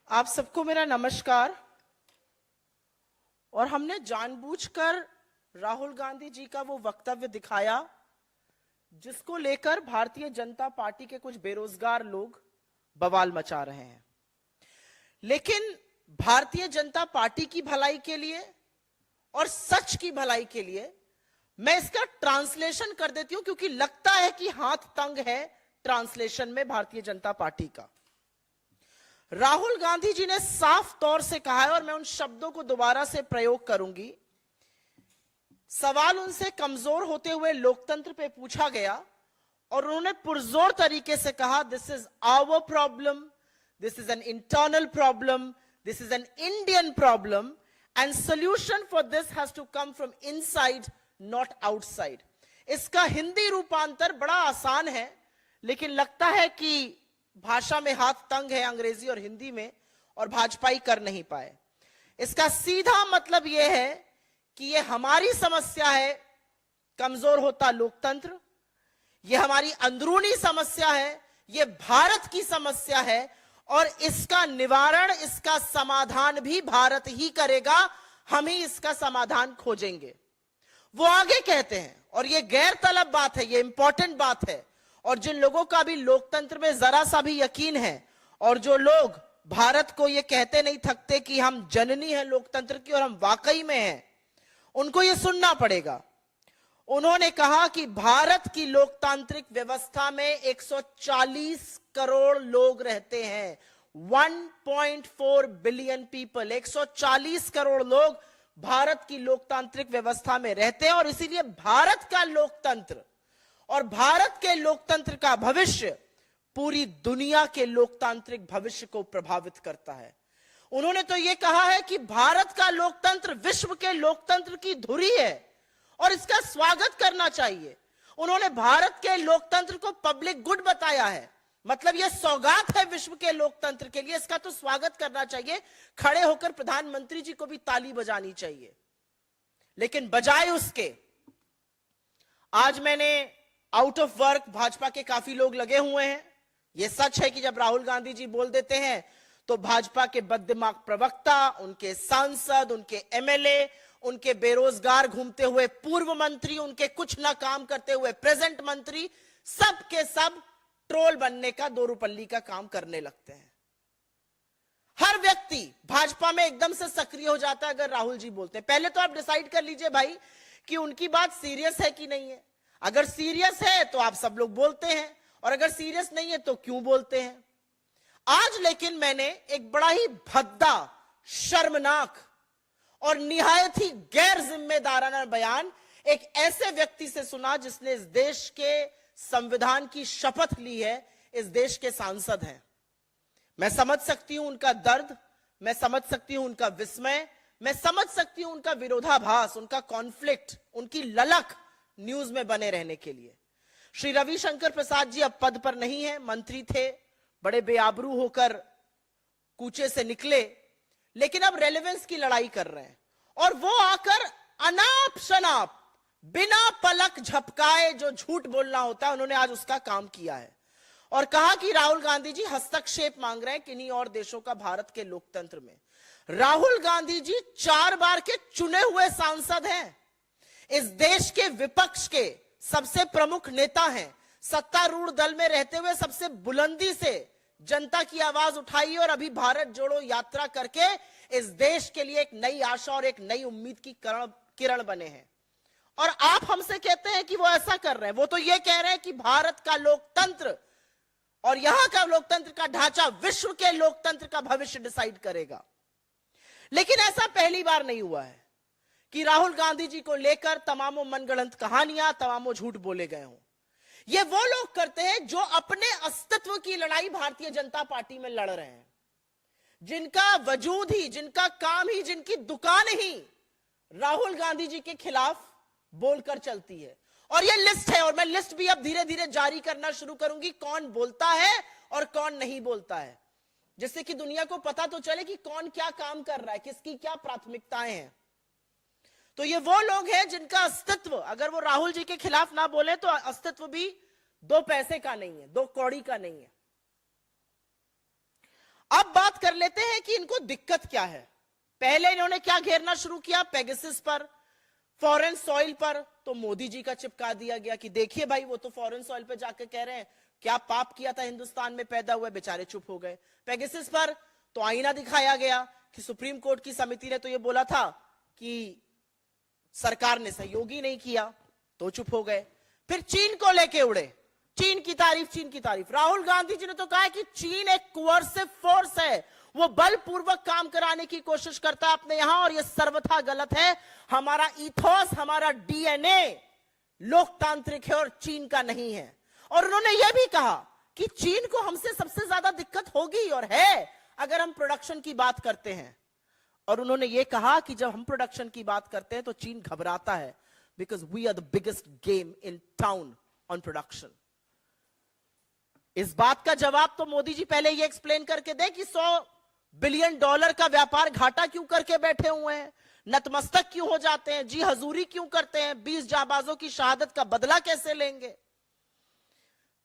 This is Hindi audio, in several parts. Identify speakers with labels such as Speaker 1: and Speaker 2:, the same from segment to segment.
Speaker 1: आप सबको मेरा नमस्कार। और हमने जानबूझकर राहुल गांधी जी का वो वक्तव्य दिखाया जिसको लेकर भारतीय जनता पार्टी के कुछ बेरोजगार लोग बवाल मचा रहे हैं। लेकिन भारतीय जनता पार्टी की भलाई के लिए और सच की भलाई के लिए मैं इसका ट्रांसलेशन कर देती हूं, क्योंकि लगता है कि हाथ तंग है ट्रांसलेशन में भारतीय जनता पार्टी का। राहुल गांधी जी ने साफ तौर से कहा है, और मैं उन शब्दों को दोबारा से प्रयोग करूंगी। सवाल उनसे कमजोर होते हुए लोकतंत्र पे पूछा गया और उन्होंने पुरजोर तरीके से कहा, this is our problem, this is an internal problem, this is an Indian problem and solution for this has to come from inside not outside. इसका हिंदी रूपांतर बड़ा आसान है, लेकिन लगता है कि भाषा में हाथ तंग है अंग्रेजी और हिंदी में, और भाजपाई कर नहीं पाए। इसका सीधा मतलब यह है कि यह हमारी समस्या है, कमजोर होता लोकतंत्र, यह हमारी अंदरूनी समस्या है, यह भारत की समस्या है, और इसका निवारण, इसका समाधान भी भारत ही करेगा, हम ही इसका समाधान खोजेंगे। वो आगे कहते हैं, और यह गैर तलब बात है, यह इंपॉर्टेंट बात है, और जिन लोगों का भी लोकतंत्र में जरा सा भी यकीन है, और जो लोग भारत को ये कहते नहीं थकते कि हम जननी हैं लोकतंत्र की और हम वाकई में हैं, उनको ये सुनना पड़ेगा। उन्होंने कहा कि भारत की लोकतांत्रिक व्यवस्था में 140 करोड़ लोग रहते हैं, 1.4 बिलियन पीपल, 140 करोड़ लोग भारत की लोकतांत्रिक व्यवस्था में रहते हैं, और इसीलिए भारत का लोकतंत्र और भारत के लोकतंत्र का भविष्य पूरी दुनिया के लोकतांत्रिक भविष्य को प्रभावित करता है। उन्होंने तो यह कहा है कि भारत का लोकतंत्र विश्व के लोकतंत्र की धुरी है और इसका स्वागत करना चाहिए। उन्होंने भारत के लोकतंत्र को पब्लिक गुड बताया है, मतलब यह सौगात है विश्व के लोकतंत्र के लिए, इसका तो स्वागत करना चाहिए। खड़े होकर प्रधानमंत्री जी को भी ताली बजानी चाहिए। लेकिन बजाय उसके आज मैंने आउट ऑफ वर्क भाजपा के काफी लोग लगे हुए हैं। यह सच है कि जब राहुल गांधी जी बोल देते हैं तो भाजपा के बददिमाग प्रवक्ता, उनके सांसद, उनके एमएलए, उनके बेरोजगार घूमते हुए पूर्व मंत्री, उनके कुछ ना काम करते हुए प्रेजेंट मंत्री, सब के सब ट्रोल बनने का, दो रुपल्ली का काम करने लगते हैं। हर व्यक्ति भाजपा में एकदम से सक्रिय हो जाता है अगर राहुल जी बोलते हैं। पहले तो आप डिसाइड कर लीजिए भाई कि उनकी बात सीरियस है कि नहीं है। अगर सीरियस है तो आप सब लोग बोलते हैं, और अगर सीरियस नहीं है तो क्यों बोलते हैं। आज लेकिन मैंने एक बड़ा ही भद्दा, शर्मनाक और निहायत ही गैर जिम्मेदाराना बयान एक ऐसे व्यक्ति से सुना जिसने इस देश के संविधान की शपथ ली है, इस देश के सांसद हैं। मैं समझ सकती हूं उनका दर्द, मैं समझ सकती हूं उनका विस्मय, मैं समझ सकती हूं उनका विरोधाभास, उनका कॉन्फ्लिक्ट, उनकी ललक न्यूज में बने रहने के लिए। श्री रविशंकर प्रसाद जी अब पद पर नहीं है, मंत्री थे, बड़े बेआबरू होकर कूचे से निकले, लेकिन अब रेलेवेंस की लड़ाई कर रहे हैं। और वो आकर अनाप शनाप, बिना पलक झपकाए जो झूठ बोलना होता है, उन्होंने आज उसका काम किया है और कहा कि राहुल गांधी जी हस्तक्षेप मांग रहे हैं किन्हीं और देशों का भारत के लोकतंत्र में। राहुल गांधी जी 4 बार के चुने हुए सांसद हैं, इस देश के विपक्ष के सबसे प्रमुख नेता हैं, सत्तारूढ़ दल में रहते हुए सबसे बुलंदी से जनता की आवाज उठाई और अभी भारत जोड़ो यात्रा करके इस देश के लिए एक नई आशा और एक नई उम्मीद की किरण बने हैं। और आप हमसे कहते हैं कि वो ऐसा कर रहे हैं। वो तो ये कह रहे हैं कि भारत का लोकतंत्र और यहां का लोकतंत्र का ढांचा विश्व के लोकतंत्र का भविष्य डिसाइड करेगा। लेकिन ऐसा पहली बार नहीं हुआ है कि राहुल गांधी जी को लेकर तमामों मनगढ़ंत कहानियां, तमामों झूठ बोले गए हों। ये वो लोग करते हैं जो अपने अस्तित्व की लड़ाई भारतीय जनता पार्टी में लड़ रहे हैं, जिनका वजूद ही, जिनका काम ही, जिनकी दुकान ही राहुल गांधी जी के खिलाफ बोलकर चलती है। और ये लिस्ट है, और मैं लिस्ट भी अब धीरे धीरे जारी करना शुरू करूंगी, कौन बोलता है और कौन नहीं बोलता है, जिससे कि दुनिया को पता तो चले कि कौन क्या काम कर रहा है, किसकी क्या प्राथमिकताएं हैं। तो ये वो लोग हैं जिनका अस्तित्व, अगर वो राहुल जी के खिलाफ ना बोले तो अस्तित्व भी 2 पैसे का नहीं है, 2 कौड़ी का नहीं है। अब बात कर लेते हैं कि इनको दिक्कत क्या है। पहले इन्होंने क्या घेरना शुरू किया, पेगासस पर, फॉरेन सॉइल पर, तो मोदी जी का चिपका दिया गया कि देखिए भाई वो तो फॉरेन सॉइल पे जाके कह रहे हैं क्या पाप किया था हिंदुस्तान में पैदा हुए, बेचारे चुप हो गए। पेगासस पर तो आईना दिखाया गया कि सुप्रीम कोर्ट की समिति ने तो ये बोला था कि सरकार ने सहयोग ही नहीं किया, तो चुप हो गए। फिर चीन को लेके उड़े, चीन की तारीफ, चीन की तारीफ। राहुल गांधी जी ने तो कहा कि चीन एक कोअर्सिव फोर्स है, वो बलपूर्वक काम कराने की कोशिश करता है अपने यहां, और ये सर्वथा गलत है। हमारा इथोस, हमारा डीएनए लोकतांत्रिक है और चीन का नहीं है। और उन्होंने यह भी कहा कि चीन को हमसे सबसे ज्यादा दिक्कत होगी और है अगर हम प्रोडक्शन की बात करते हैं। और उन्होंने यह कहा कि जब हम प्रोडक्शन की बात करते हैं तो चीन घबराता है, because we are the biggest game in town on production. इस बात का जवाब तो मोदी जी पहले ये एक्सप्लेन करके दे कि $100 बिलियन का व्यापार घाटा क्यों करके बैठे हुए हैं, नतमस्तक क्यों हो जाते हैं, जी हजूरी क्यों करते हैं, 20 जाबाजों की शहादत का बदला कैसे लेंगे।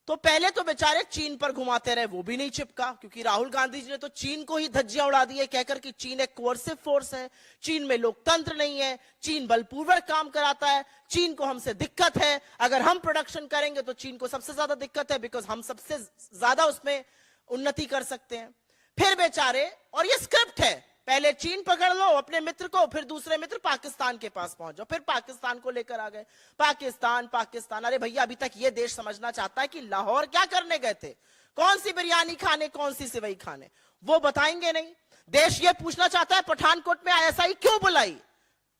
Speaker 1: तो पहले तो बेचारे चीन पर घुमाते रहे, वो भी नहीं चिपका, क्योंकि राहुल गांधी जी ने तो चीन को ही धज्जियां उड़ा दी है कहकर कि चीन एक कोअर्सिव फोर्स है, चीन में लोकतंत्र नहीं है, चीन बलपूर्वक काम कराता है, चीन को हमसे दिक्कत है, अगर हम प्रोडक्शन करेंगे तो चीन को सबसे ज्यादा दिक्कत है, बिकॉज हम सबसे ज्यादा उसमें उन्नति कर सकते हैं। फिर बेचारे, और ये स्क्रिप्ट है, पहले चीन पकड़ लो अपने मित्र को, फिर दूसरे मित्र पाकिस्तान के पास पहुंच जाओ, फिर पाकिस्तान को लेकर आ गए। पाकिस्तान पाकिस्तान, अरे भैया अभी तक ये देश समझना चाहता है कि लाहौर क्या करने गए थे, कौन सी बिरयानी खाने, कौन सी सेवई खाने, वो बताएंगे नहीं। देश ये पूछना चाहता है पठानकोट में आईएसआई क्यों बुलाई,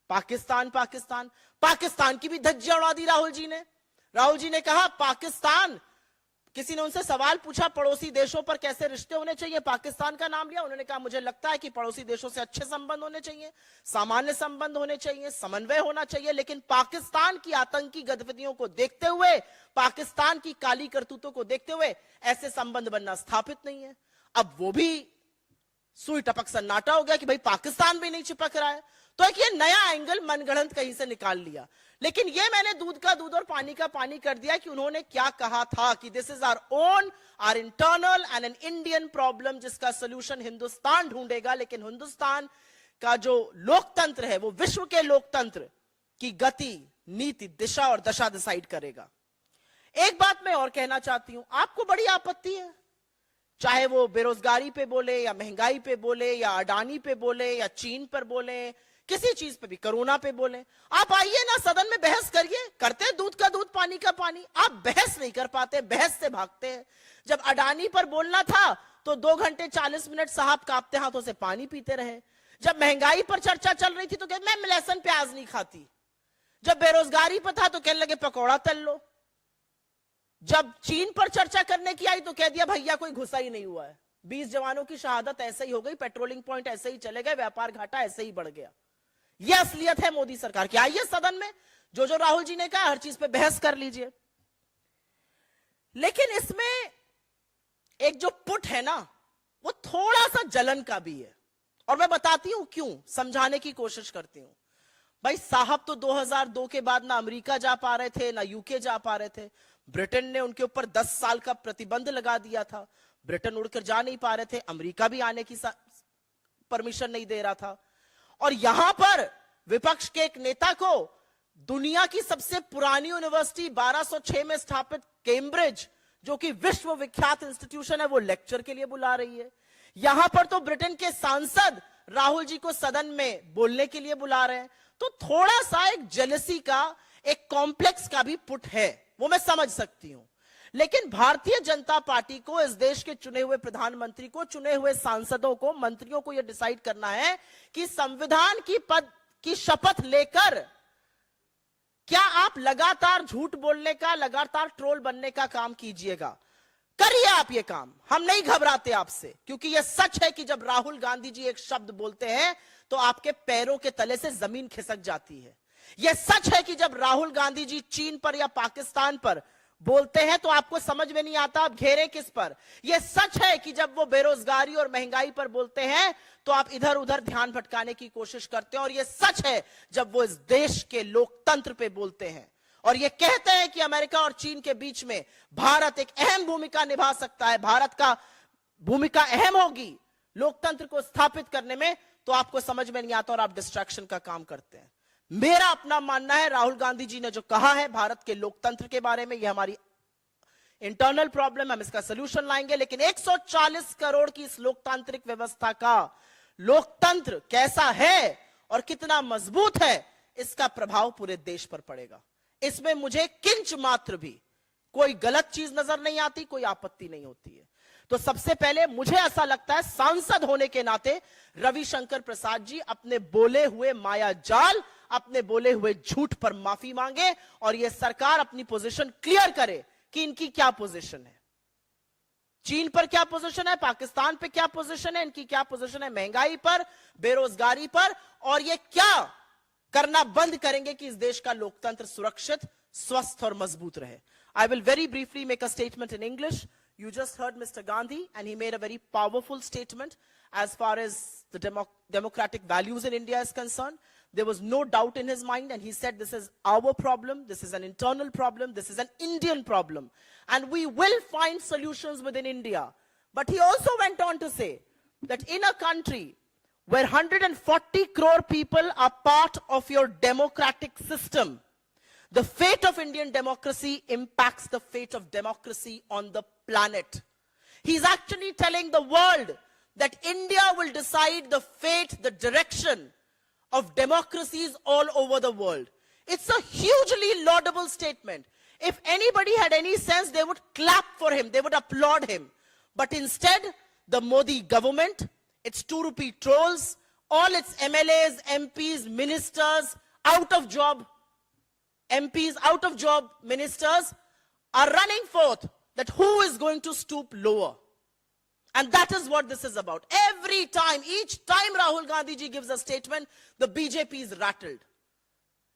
Speaker 1: पाकिस्तान पाकिस्तान। पाकिस्तान की भी धज्जियां उड़ा दी राहुल जी ने। राहुल जी ने कहा पाकिस्तान, किसी ने उनसे सवाल पूछा पड़ोसी देशों पर कैसे रिश्ते होने चाहिए, पाकिस्तान का नाम लिया, उन्होंने कहा मुझे लगता है कि पड़ोसी देशों से अच्छे संबंध होने चाहिए, सामान्य संबंध होने चाहिए, समन्वय होना चाहिए, लेकिन पाकिस्तान की आतंकी गतिविधियों को देखते हुए, पाकिस्तान की काली करतूतों को देखते हुए ऐसे संबंध बनना स्थापित नहीं है। अब वो भी सुई टपक सन्नाटा हो गया कि भाई पाकिस्तान भी नहीं चिपक रहा है, तो एक ये नया एंगल मनगढ़ंत कहीं से निकाल लिया। लेकिन ये मैंने दूध का दूध और पानी का पानी कर दिया कि उन्होंने क्या कहा था कि this is our own, our internal and an Indian problem, जिसका सोल्यूशन हिंदुस्तान ढूंढेगा, लेकिन हिंदुस्तान का जो लोकतंत्र है वो विश्व के लोकतंत्र की गति, नीति, दिशा और दशा डिसाइड करेगा। एक बात मैं और कहना चाहती हूं, आपको बड़ी आपत्ति है, चाहे वो बेरोजगारी पे बोले या महंगाई पे बोले या अडानी पे बोले या चीन पर बोले, किसी चीज पे भी, कोरोना पे बोले, आप आइए ना सदन में बहस करिए, करते हैं दूध का दूध पानी का पानी। आप बहस नहीं कर पाते, बहस से भागते हैं। जब अडानी पर बोलना था तो 2 घंटे 40 मिनट साहब कांपते हाथों से पानी पीते रहे। जब महंगाई पर चर्चा चल रही थी तो कहते मैं लहसुन प्याज नहीं खाती। जब बेरोजगारी पर था तो कहने लगे पकौड़ा तल लो। जब चीन पर चर्चा करने की आई तो कह दिया भैया कोई घुसा ही नहीं हुआ है, 20 जवानों की शहादत ऐसे ही हो गई, पेट्रोलिंग पॉइंट ऐसे ही चले गए, व्यापार घाटा ऐसे ही बढ़ गया। यह असलियत है मोदी सरकार की। आइए सदन में जो राहुल जी ने कहा हर चीज पे बहस कर लीजिए। लेकिन इसमें एक जो पुट है ना, वो थोड़ा सा जलन का भी है, और मैं बताती हूं क्यों, समझाने की कोशिश करती हूं। भाई साहब तो 2002 के बाद ना अमेरिका जा पा रहे थे ना यूके जा पा रहे थे, ब्रिटेन ने उनके ऊपर 10 साल का प्रतिबंध लगा दिया था, ब्रिटेन उड़कर जा नहीं पा रहे थे, अमेरिका भी आने की परमिशन नहीं दे रहा था। और यहां पर विपक्ष के एक नेता को दुनिया की सबसे पुरानी यूनिवर्सिटी 1206 में स्थापित कैम्ब्रिज, जो कि विश्व विख्यात इंस्टीट्यूशन है, वो लेक्चर के लिए बुला रही है। यहां पर तो ब्रिटेन के सांसद राहुल जी को सदन में बोलने के लिए बुला रहे हैं। तो थोड़ा सा एक जेलसी का, एक कॉम्प्लेक्स का भी पुट है, वो मैं समझ सकती हूं। लेकिन भारतीय जनता पार्टी को, इस देश के चुने हुए प्रधानमंत्री को, चुने हुए सांसदों को, मंत्रियों को यह डिसाइड करना है कि संविधान की पद की शपथ लेकर क्या आप लगातार झूठ बोलने का, लगातार ट्रोल बनने का काम कीजिएगा। करिए आप ये काम, हम नहीं घबराते आपसे, क्योंकि यह सच है कि जब राहुल गांधी जी एक शब्द बोलते हैं तो आपके पैरों के तले से जमीन खिसक जाती है। यह सच है कि जब राहुल गांधी जी चीन पर या पाकिस्तान पर बोलते हैं तो आपको समझ में नहीं आता आप घेरे किस पर। यह सच है कि जब वो बेरोजगारी और महंगाई पर बोलते हैं तो आप इधर उधर ध्यान भटकाने की कोशिश करते हैं। और यह सच है जब वो इस देश के लोकतंत्र पे बोलते हैं और ये कहते हैं कि अमेरिका और चीन के बीच में भारत एक अहम भूमिका निभा सकता है, भारत का भूमिका अहम होगी लोकतंत्र को स्थापित करने में, तो आपको समझ में नहीं आता और आप डिस्ट्रैक्शन का काम करते हैं। मेरा अपना मानना है, राहुल गांधी जी ने जो कहा है भारत के लोकतंत्र के बारे में, यह हमारी इंटरनल प्रॉब्लम, हम इसका सोल्यूशन लाएंगे, लेकिन 140 करोड़ की इस लोकतांत्रिक व्यवस्था का लोकतंत्र कैसा है और कितना मजबूत है, इसका प्रभाव पूरे देश पर पड़ेगा। इसमें मुझे किंच मात्र भी कोई गलत चीज नजर नहीं आती, कोई आपत्ति नहीं होती है। तो सबसे पहले मुझे ऐसा लगता है, सांसद होने के नाते रविशंकर प्रसाद जी अपने बोले हुए माया जाल, अपने बोले हुए झूठ पर माफी मांगे और यह सरकार अपनी पोजीशन क्लियर करे कि इनकी क्या पोजीशन है, चीन पर क्या पोजीशन है, पाकिस्तान पे क्या पोजीशन है, इनकी क्या पोजीशन है महंगाई पर, बेरोजगारी पर, और ये क्या करना बंद करेंगे कि इस देश का लोकतंत्र सुरक्षित, स्वस्थ और मजबूत रहे। I will very briefly make a statement in English. You just heard Mr. Gandhi, and he made a very powerful statement as far as the democratic values in India is concerned. There was no doubt in his mind, and he said this is our problem, this is an internal problem, this is an Indian problem, and we will find solutions within India. But he also went on to say that in a country where 140 crore people are part of your democratic system, the fate of Indian democracy impacts the fate of democracy on the planet. He's actually telling the world that India will decide the fate, the direction of democracies all over the world. It's a hugely laudable statement. If anybody had any sense, they would clap for him, they would applaud him. But instead, the Modi government, its 2 rupee trolls, all its MLAs, MPs, ministers, out of job MPs, out of job ministers are running forth that who is going to stoop lower. And that is what this is about. Every time, each time Rahul Gandhi ji gives a statement, the BJP is rattled.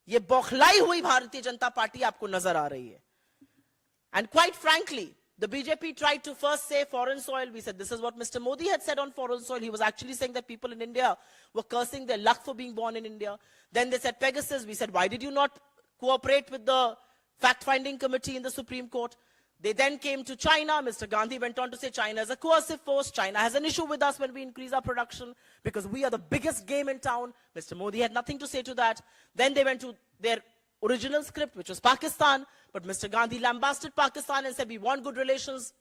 Speaker 1: ये बौखलाई हुई भारतीय जनता पार्टी आपको नजर आ रही है. And quite frankly, the BJP tried to first say foreign soil. We said this is what Mr. Modi had said on foreign soil. He was actually saying that people in India were cursing their luck for being born in India. Then they said Pegasus. We said, why did you not cooperate with the fact-finding committee in the Supreme Court? They then came to China. Mr. Gandhi went on to say China is a coercive force. China has an issue with us when we increase our production because we are the biggest game in town. Mr. Modi had nothing to say to that. Then they went to their original script, which was Pakistan. But Mr. Gandhi lambasted Pakistan and said we want good relations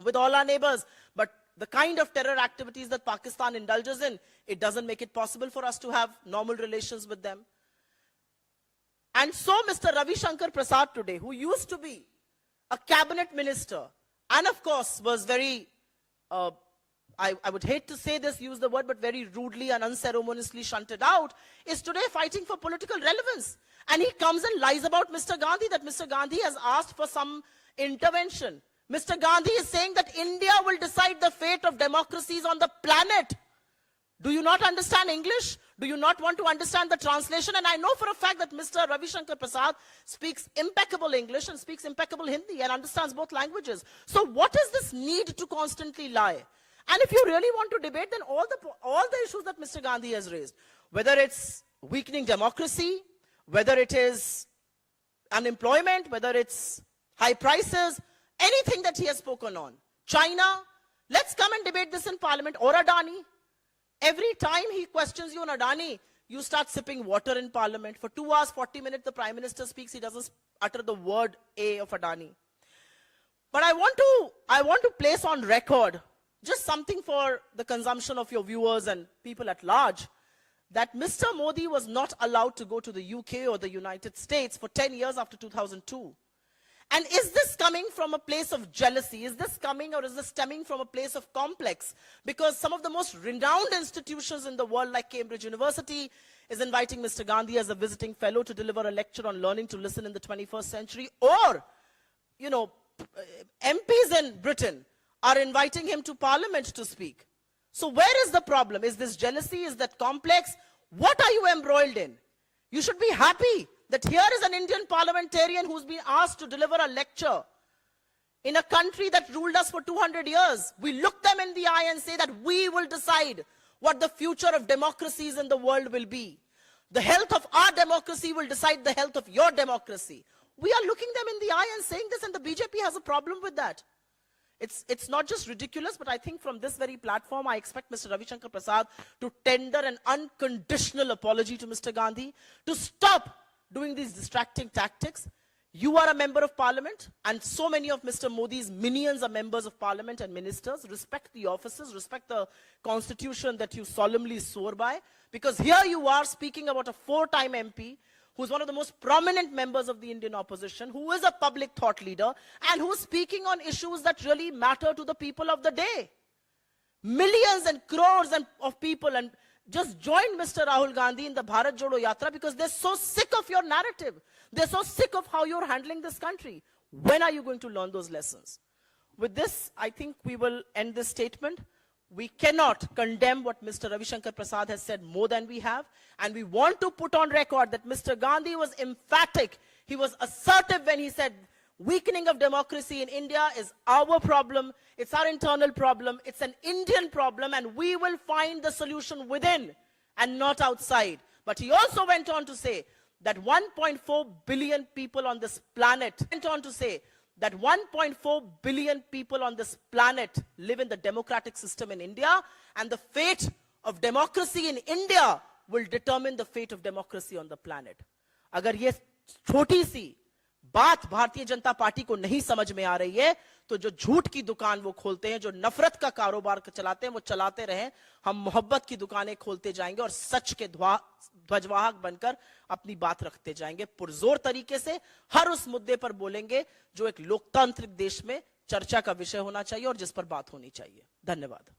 Speaker 1: with all our neighbors. But the kind of terror activities that Pakistan indulges in, it doesn't make it possible for us to have normal relations with them. And so Mr. Ravi Shankar Prasad today, who used to be a cabinet minister, and of course was very, I would hate to say this, use the word, but very rudely and unceremoniously shunted out, is today fighting for political relevance. And he comes and lies about Mr. Gandhi, that Mr. Gandhi has asked for some intervention. Mr. Gandhi is saying that India will decide the fate of democracies on the planet. Do you not understand English? Do you not want to understand the translation? And I know for a fact that Mr. Ravi Shankar Prasad speaks impeccable English and speaks impeccable Hindi and understands both languages. So what is this need to constantly lie? And if you really want to debate, then all the issues that Mr. Gandhi has raised, whether it's weakening democracy, whether it is unemployment, whether it's high prices, anything that he has spoken on, China, let's come and debate this in parliament, or Adani. Every time he questions you on Adani, you start sipping water in parliament. For 2 hours, 40 minutes, the Prime Minister speaks, he doesn't utter the word A of Adani. But I want to place on record just something for the consumption of your viewers and people at large, that Mr. Modi was not allowed to go to the UK or the United States for 10 years after 2002. And is this coming from a place of jealousy? Is this coming or is this stemming from a place of complex? Because some of the most renowned institutions in the world, like Cambridge University, is inviting Mr. Gandhi as a visiting fellow to deliver a lecture on learning to listen in the 21st century. Or, you know, MPs in Britain are inviting him to parliament to speak. So where is the problem? Is this jealousy? Is that complex? What are you embroiled in? You should be happy that here is an Indian parliamentarian who's been asked to deliver a lecture in a country that ruled us for 200 years. We look them in the eye and say that we will decide what the future of democracies in the world will be. The health of our democracy will decide the health of your democracy. We are looking them in the eye and saying this, and the BJP has a problem with that. It's not just ridiculous, but I think from this very platform, I expect Mr. Ravi Shankar Prasad to tender an unconditional apology to Mr. Gandhi, to stop doing these distracting tactics. You are a member of parliament, and so many of Mr. Modi's minions are members of parliament and ministers. Respect the offices, respect the constitution that you solemnly swore by, because here you are speaking about a 4-time MP, who's one of the most prominent members of the Indian opposition, who is a public thought leader, and who's speaking on issues that really matter to the people of the day. Millions and crores of people and just joined Mr. Rahul Gandhi in the Bharat Jodo Yatra because they're so sick of your narrative. They're so sick of how you're handling this country. When are you going to learn those lessons? With this, I think we will end this statement. We cannot condemn what Mr. Ravi Shankar Prasad has said more than we have. And we want to put on record that Mr. Gandhi was emphatic. He was assertive when he said, weakening of democracy in India is our problem. It's our internal problem. It's an Indian problem. And we will find the solution within and not outside. But he also went on to say that 1.4 billion people on this planet, that 1.4 billion people on this planet live in the democratic system in India, and the fate of democracy in India will determine the fate of democracy on the planet. अगर ये छोटी सी बात भारतीय जनता पार्टी को नहीं समझ में आ रही है, तो जो झूठ की दुकान वो खोलते हैं, जो नफरत का कारोबार चलाते हैं, वो चलाते रहें। हम मोहब्बत की दुकानें खोलते जाएंगे और सच के ध्वजवाहक बनकर अपनी बात रखते जाएंगे। पुरजोर तरीके से हर उस मुद्दे पर बोलेंगे जो एक लोकतांत्रिक देश में चर्चा का विषय होना चाहिए और जिस पर बात होनी चाहिए। धन्यवाद।